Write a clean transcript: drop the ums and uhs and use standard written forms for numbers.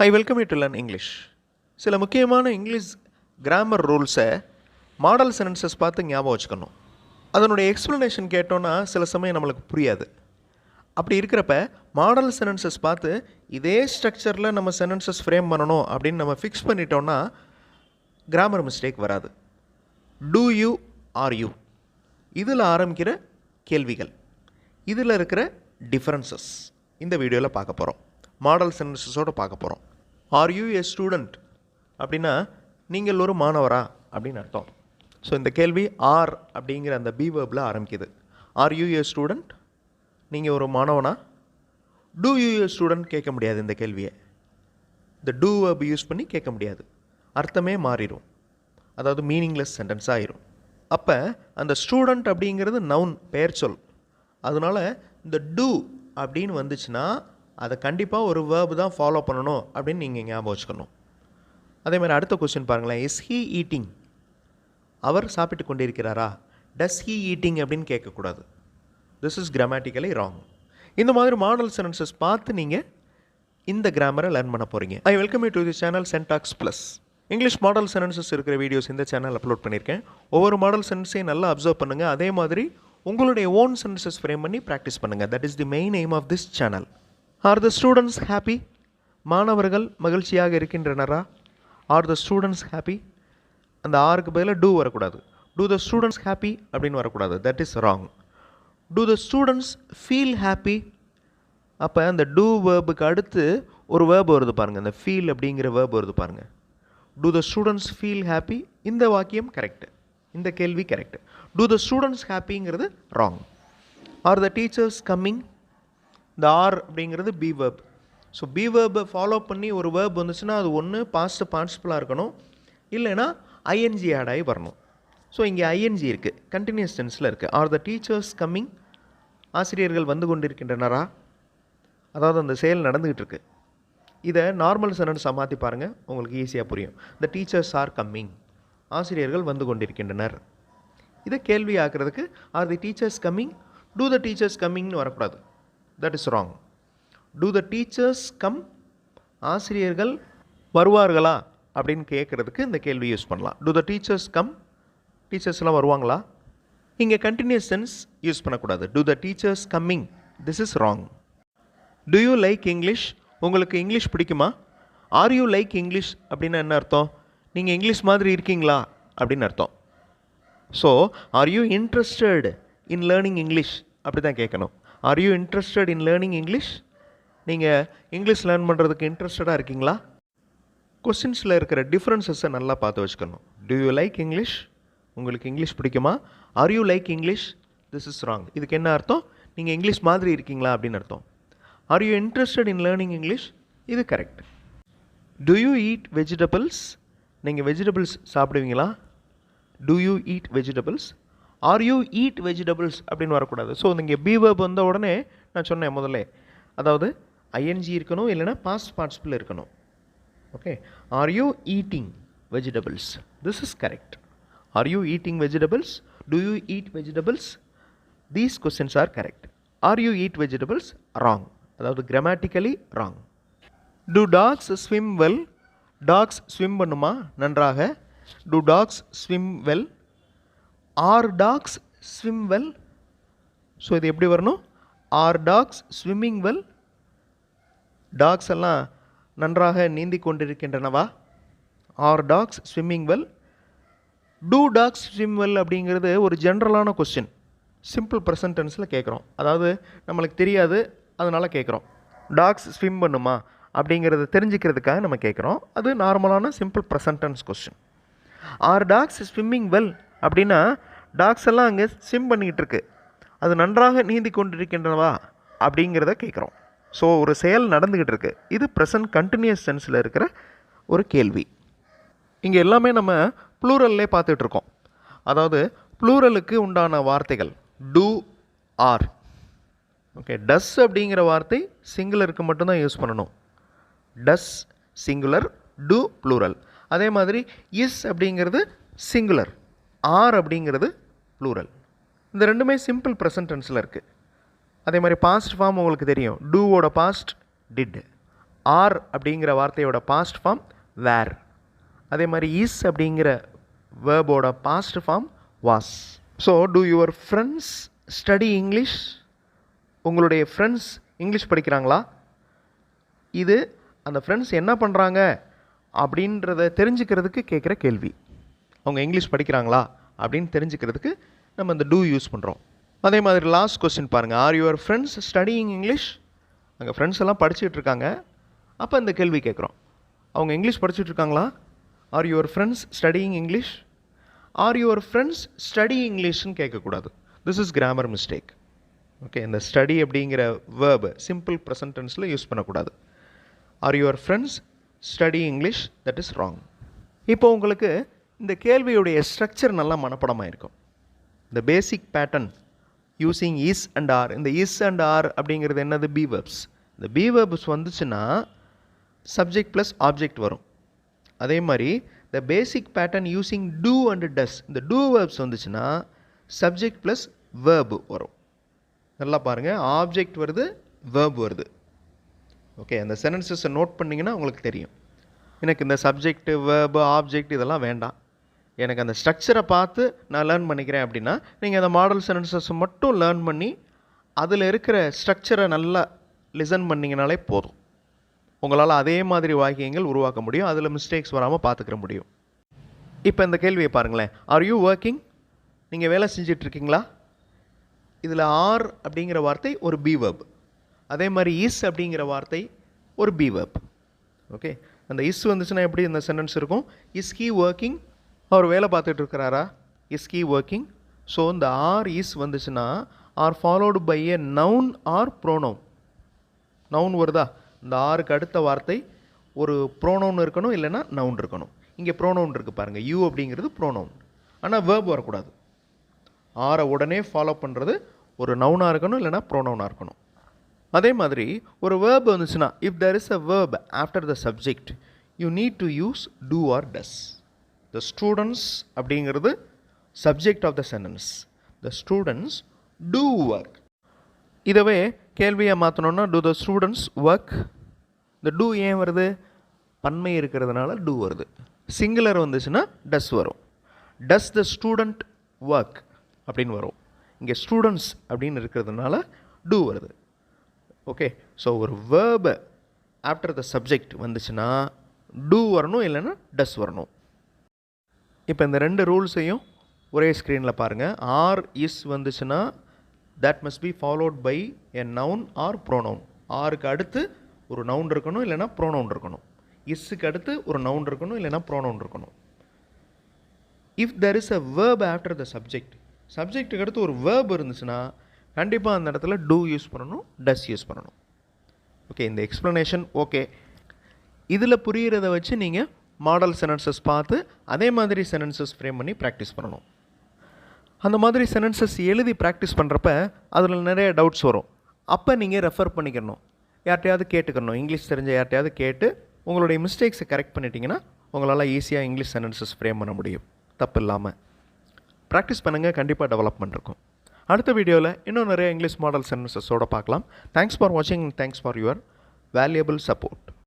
Hi, welcome you to learn English. சில முக்கியமான English grammar ரூல்ஸை மாடல் சென்டென்சஸ் பார்த்து ஞாபகம் வச்சுக்கணும். அதனுடைய எக்ஸ்ப்ளனேஷன் கேட்டோன்னா சில சமயம் நம்மளுக்கு புரியாது. அப்படி இருக்கிறப்ப மாடல் சென்டென்சஸ் பார்த்து இதே ஸ்ட்ரக்சரில் நம்ம சென்டென்சஸ் ஃப்ரேம் பண்ணணும் அப்படின்னு நம்ம ஃபிக்ஸ் பண்ணிட்டோன்னா கிராமர் மிஸ்டேக் வராது. டூ யூ ஆர் யூ இதில் ஆரம்பிக்கிற கேள்விகள், இதில் இருக்கிற டிஃப்ரென்சஸ் இந்த வீடியோவில் பார்க்க போகிறோம். மாடல் சென்டென்சஸோடு பார்க்க போகிறோம். ஆர் யூ ஏ ஸ்டூடெண்ட் அப்படின்னா நீங்கள் ஒரு மாணவரா அப்படின்னு அர்த்தம். ஸோ இந்த கேள்வி ஆர் அப்படிங்கிற அந்த பி வேர்பில் ஆரம்பிக்குது. ஆர் யூ ஏ ஸ்டூடெண்ட், நீங்கள் ஒரு மாணவனா? டூ யூ ஏ ஸ்டூடெண்ட் கேட்க முடியாது. இந்த கேள்வியை இந்த டூ வேர்ப் யூஸ் பண்ணி கேட்க முடியாது. அர்த்தமே மாறிடும், அதாவது மீனிங்லெஸ் சென்டென்ஸ் ஆயிரும். அப்போ அந்த ஸ்டூடெண்ட் அப்படிங்கிறது நவுன், பெயர் சொல். அதனால் இந்த டூ அப்படின்னு வந்துச்சுன்னா அதை கண்டிப்பாக ஒரு வேர்பு தான் ஃபாலோ பண்ணணும் அப்படின்னு நீங்கள் ஞாபகம் வச்சுக்கணும். அதே மாதிரி அடுத்த கொஸ்டின் பாருங்களேன். இஸ் ஹீ ஈட்டிங், அவர் சாப்பிட்டு கொண்டிருக்கிறாரா? டஸ் ஹீ ஈட்டிங் அப்படின்னு கேட்கக்கூடாது. This is grammatically wrong. இந்த மாதிரி மாடல் சென்டென்சஸ் பார்த்து நீங்கள் இந்த கிராமரை லேர்ன் பண்ண போகிறீங்க. I welcome you to the channel Sen Talks Plus. English model sentences இருக்கிற வீடியோஸ் இந்த சேனல் அப்லோட் பண்ணியிருக்கேன். ஒவ்வொரு மாடல் சென்டென்ஸையும் நல்லா அப்சர்வ் பண்ணுங்கள். அதே மாதிரி உங்களுடைய ஓன் சென்டென்சஸ் ஃப்ரேம் பண்ணி ப்ராக்டிஸ் பண்ணுங்கள். That is the main aim of this channel. Are the students happy, மாணவர்கள் மகிழ்ச்சியாக இருக்கின்றனரா? ஆர் த ஸ்டூடெண்ட்ஸ் ஹாப்பி, அந்த ஆருக்கு பதிலாக டூ வரக்கூடாது. டூ த ஸ்டூடெண்ட்ஸ் ஹாப்பி அப்படின்னு வரக்கூடாது. That is wrong. Do the students feel happy. அப்போ அந்த டூ வேர்புக்கு அடுத்து ஒரு வேர்பு வருது பாருங்கள், அந்த ஃபீல் அப்படிங்கிற வேர்பு வருது பாருங்கள். Do the students feel happy, இந்த வாக்கியம் கரெக்டு, இந்த கேள்வி கரெக்டு. டூ த ஸ்டூடெண்ட்ஸ் ஹாப்பிங்கிறது wrong. Are the teachers coming, இந்த ஆர் அப்படிங்கிறது பி வேர்ப். ஸோ பி வேர்பை ஃபாலோ பண்ணி ஒரு வேர்ப் வந்துச்சுன்னா அது ஒன்று பாஸ்ட் பார்ட்டிசிபிளாக இருக்கணும், இல்லைன்னா ஐஎன்ஜி ஆட் ஆகி வரணும். ஸோ இங்கே ஐஎன்ஜி இருக்குது, கண்டினியூஸ் டென்ஸில் இருக்குது. ஆர் த டீச்சர்ஸ் கம்மிங், ஆசிரியர்கள் வந்து கொண்டிருக்கின்றனரா? அதாவது அந்த செயல் நடந்துக்கிட்டு இருக்கு. இதை நார்மல் சென்டென்ஸாக மாற்றி பாருங்கள், உங்களுக்கு ஈஸியாக புரியும். த டீச்சர்ஸ் ஆர் கம்மிங், ஆசிரியர்கள் வந்து கொண்டிருக்கின்றனர். இதை கேள்வி ஆக்குறதுக்கு are the teachers coming, do the teachers கம்மிங்னு வரக்கூடாது. That is wrong. Do the teachers come, ஆசிரியர்கள் வருவார்களா அப்படின்னு கேட்குறதுக்கு இந்த கேள்வி யூஸ் பண்ணலாம். டூ த டீச்சர்ஸ் கம், டீச்சர்ஸ்லாம் வருவாங்களா? இங்கே கண்டினியூஸ் சென்ஸ் யூஸ் பண்ணக்கூடாது. Do the teachers coming, this is wrong. Do you like English, உங்களுக்கு இங்கிலீஷ் பிடிக்குமா? ஆர் யூ லைக் இங்கிலீஷ் அப்படின்னா என்ன அர்த்தம்? நீங்கள் இங்கிலீஷ் மாதிரி இருக்கீங்களா அப்படின்னு அர்த்தம். So are you interested in learning English அப்படி தான் கேட்கணும். Are you interested in learning English, நீங்கள் இங்கிலீஷ் லேர்ன் பண்ணுறதுக்கு இன்ட்ரெஸ்டடாக இருக்கீங்களா? கொஸ்டின்ஸில் இருக்கிற டிஃப்ரென்சஸை நல்லா பார்த்து வச்சுக்கணும். டு யூ லைக் இங்கிலீஷ், உங்களுக்கு இங்கிலீஷ் பிடிக்குமா? Are you like English, this is wrong. இதுக்கு என்ன அர்த்தம்? நீங்கள் இங்கிலீஷ் மாதிரி இருக்கீங்களா அப்படின்னு அர்த்தம். Are you interested in learning English, இது correct. Do you eat vegetables, நீங்கள் வெஜிடபிள்ஸ் சாப்பிடுவீங்களா? Do you eat vegetables. Are you eat vegetables அப்படின்னு வரக்கூடாது. ஸோ நீங்கள் பி வேர்ப் வந்த உடனே நான் சொன்னேன் முதல்ல, அதாவது ஐஎன்ஜி இருக்கணும், இல்லைன்னா பாஸ்ட் பார்ட்டிசிபிள் இருக்கணும். Okay, are you eating vegetables, this is correct. Are you eating vegetables, do you eat vegetables, these questions are correct. Are you eat vegetables wrong, அதாவது grammatically wrong. Do dogs swim well, dogs swim பண்ணுமா நன்றாக? Do dogs swim well. Are dogs swim well. So இது எப்படி வரணும்? Are dogs swimming well, dogs எல்லாம் நன்றாக நீந்தி கொண்டிருக்கின்றனவா? Are dogs swimming well. Do tax swim well அப்படிங்கிறது ஒரு ஜென்ரலான கொஸ்டின், சிம்பிள் ப்ரெசன்ட் டென்ஸில் கேட்குறோம். அதாவது நம்மளுக்கு தெரியாது, அதனால் கேட்குறோம். டாக்ஸ் ஸ்விம் பண்ணுமா அப்படிங்கிறத தெரிஞ்சுக்கிறதுக்காக நம்ம கேட்குறோம். அது நார்மலான simple present tense question. Are dogs swimming well அப்படின்னா டாக்ஸ் எல்லாம் அங்கே ஸ்விம் பண்ணிக்கிட்டு இருக்கு, அது நன்றாக நீந்தி கொண்டிருக்கின்றனவா அப்படிங்கிறத கேட்குறோம். ஸோ ஒரு செயல் நடந்துக்கிட்டு இருக்கு, இது ப்ரெசன்ட் கண்டினியூஸ் டென்ஸில் இருக்கிற ஒரு கேள்வி. இங்கே எல்லாமே நம்ம ப்ளூரல்லே பார்த்துட்ருக்கோம். அதாவது ப்ளூரலுக்கு உண்டான வார்த்தைகள் டூ, ஆர். ஓகே, டஸ் அப்படிங்கிற வார்த்தை சிங்குலருக்கு மட்டும்தான் யூஸ் பண்ணணும். டஸ் சிங்குலர், டூ ப்ளூரல். அதே மாதிரி இஸ் அப்படிங்கிறது சிங்குலர், ஆர் அப்படிங்கிறது ப்ளூரல். இந்த ரெண்டுமே சிம்பிள் ப்ரெசன்ட் டென்ஸில் இருக்குது. அதே மாதிரி பாஸ்ட் ஃபார்ம் உங்களுக்கு தெரியும். டூவோட பாஸ்ட் டிட், ஆர் அப்படிங்கிற வார்த்தையோட பாஸ்ட் ஃபார்ம் வேர். அதே மாதிரி இஸ் அப்படிங்கிற வேர்போட past form was. So do your friends study English? உங்களுடைய ஃப்ரெண்ட்ஸ் இங்கிலீஷ் படிக்கிறாங்களா? இது அந்த ஃப்ரெண்ட்ஸ் என்ன பண்ணுறாங்க அப்படின்றத தெரிஞ்சுக்கிறதுக்கு கேட்குற கேள்வி. அவங்க இங்கிலீஷ் படிக்கிறாங்களா அப்படின்னு தெரிஞ்சுக்கிறதுக்கு நம்ம இந்த டூ யூஸ் பண்ணுறோம். அதே மாதிரி லாஸ்ட் கொஸ்டின் பாருங்கள். Are your friends studying English? அங்கே ஃப்ரெண்ட்ஸ் எல்லாம் படிச்சுட்டு இருக்காங்க. அப்போ இந்த கேள்வி கேட்குறோம், அவங்க இங்கிலீஷ் படிச்சுட்டு இருக்காங்களா? Are your friends studying English? Are your friends study இங்கிலீஷ்னு கேட்கக்கூடாது. This is grammar mistake. Okay, இந்த ஸ்டடி அப்படிங்கிற வேர்பு சிம்பிள் ப்ரெசன்ட் டென்ஸில் யூஸ் பண்ணக்கூடாது. Are your friends study English, that is wrong. இப்போ உங்களுக்கு இந்த கேள்வியுடைய ஸ்ட்ரக்சர் நல்லா மனப்படமாக இருக்கும். இந்த basic pattern using is and are. இந்த இஸ் அண்ட் ஆர் அப்படிங்கிறது என்னது? B verbs. இந்த பி வேர்ப்ஸ் வந்துச்சுன்னா சப்ஜெக்ட் ப்ளஸ் ஆப்ஜெக்ட் வரும். அதே மாதிரி த basic pattern using do and does. இந்த டூ வேர்ப்ஸ் வந்துச்சுன்னா சப்ஜெக்ட் ப்ளஸ் வேர்பு வரும். நல்லா பாருங்கள், ஆப்ஜெக்ட் வருது, வேர்ப் வருது. ஓகே, அந்த சென்டென்சஸை நோட் பண்ணிங்கன்னா உங்களுக்கு தெரியும். எனக்கு இந்த சப்ஜெக்ட், வேர்பு, ஆப்ஜெக்ட் இதெல்லாம் வேண்டாம், எனக்கு அந்த ஸ்ட்ரக்சரை பார்த்து நான் லேர்ன் பண்ணிக்கிறேன் அப்படின்னா நீங்கள் அந்த மாடல் சென்டென்சஸை மட்டும் லேர்ன் பண்ணி அதில் இருக்கிற ஸ்ட்ரக்சரை நல்லா லிசன் பண்ணிங்கனாலே போதும். உங்களால் அதே மாதிரி வாக்கியங்கள் உருவாக்க முடியும், அதில் மிஸ்டேக்ஸ் வராமல் பார்த்துக்கிற முடியும். இப்போ இந்த கேள்வியை பாருங்களேன். Are you working? நீங்கள் வேலை செஞ்சிட்ருக்கீங்களா? இதில் ஆர் அப்படிங்கிற வார்த்தை ஒரு பி வேர்ப். அதே மாதிரி இஸ் அப்படிங்கிற வார்த்தை ஒரு பி வேர்ப். ஓகே, அந்த இஸ் வந்துச்சுன்னா எப்படி இந்த சென்டென்ஸ் இருக்கும்? Is he working? அவர் வேலை பார்த்துட்டு இருக்கிறாரா? Is he working? ஸோ இந்த ஆர் இஸ் வந்துச்சுன்னா are followed by a noun or pronoun. Noun வருதா? இந்த ஆருக்கு அடுத்த வார்த்தை ஒரு ப்ரோனவுன் இருக்கணும், இல்லைன்னா நவுன் இருக்கணும். இங்கே ப்ரோனவுன் இருக்குது பாருங்கள், யூ அப்படிங்கிறது ப்ரோனவுன். ஆனால் வேர்ப் வரக்கூடாது. ஆரை உடனே ஃபாலோ பண்ணுறது ஒரு நவுனாக இருக்கணும், இல்லைனா ப்ரோனவுனாக இருக்கணும். அதே மாதிரி ஒரு வேர்ப் வந்துச்சுன்னா if there is a verb after the subject you need to use do or does. The students அப்படிங்கிறது subject of the sentence. The students do work. இதவே கேள்வியை மாற்றணுன்னா டு த ஸ்டூடெண்ட்ஸ் ஒர்க். இந்த டூ ஏன் வருது? பன்மை இருக்கிறதுனால டூ வருது. சிங்குலர் வந்துச்சுன்னா டஸ் வரும். டஸ் த ஸ்டூடெண்ட் ஒர்க் அப்படின்னு வரும். இங்கே ஸ்டூடெண்ட்ஸ் அப்படின்னு இருக்கிறதுனால டூ வருது. ஓகே, ஸோ ஒரு வேர்பு ஆஃப்டர் த சப்ஜெக்ட் வந்துச்சுன்னா டூ வரணும், இல்லைன்னா டஸ் வரணும். இப்போ இந்த ரெண்டு ரூல்ஸையும் ஒரே ஸ்க்ரீனில் பாருங்கள். ஆர் இஸ் வந்துச்சுன்னா that must be followed by a noun or pronoun. ஆருக்கு அடுத்து ஒரு நவுன் இருக்கணும், இல்லைனா ப்ரோனவுன் இருக்கணும். இஸ்ஸுக்கு அடுத்து ஒரு நவுன் இருக்கணும், இல்லைனா ப்ரோனவுன் இருக்கணும். If there is a verb after the subject, சப்ஜெக்ட்டுக்கு அடுத்து ஒரு வேர்ப் இருந்துச்சுன்னா கண்டிப்பாக அந்த இடத்துல டூ யூஸ் பண்ணணும், டஸ் யூஸ் பண்ணணும். ஓகே, இந்த எக்ஸ்ப்ளனேஷன் ஓகே. இதில் புரிகிறத வச்சு நீங்கள் மாடல் சென்டென்சஸ் பார்த்து அதே மாதிரி சென்டென்சஸ் ஃப்ரேம் பண்ணி ப்ராக்டிஸ் பண்ணணும். அந்த மாதிரி சென்டென்சஸ் எழுதி ப்ராக்டிஸ் பண்ணுறப்ப அதில் நிறைய டவுட்ஸ் வரும். அப்போ நீங்கள் ரெஃபர் பண்ணிக்கணும், யார்ட்டையாவது கேட்டுக்கணும். இங்கிலீஷ் தெரிஞ்ச யார்ட்டையாவது கேட்டு உங்களுடைய மிஸ்டேக்ஸை கரெக்ட் பண்ணிட்டீங்கன்னா உங்களால் ஈஸியாக இங்கிலீஷ் சென்டென்சஸ் ஃப்ரேம் பண்ண முடியும் தப்பு இல்லாமல். ப்ராக்டிஸ் பண்ணுங்கள், கண்டிப்பாக டெவலப்மெண்ட் இருக்கும். அடுத்த வீடியோவில் இன்னும் நிறைய இங்கிலீஷ் மாடல் சென்டென்சஸோடு பார்க்கலாம். தேங்க்ஸ் ஃபார் வாட்சிங், thanks for your valuable support.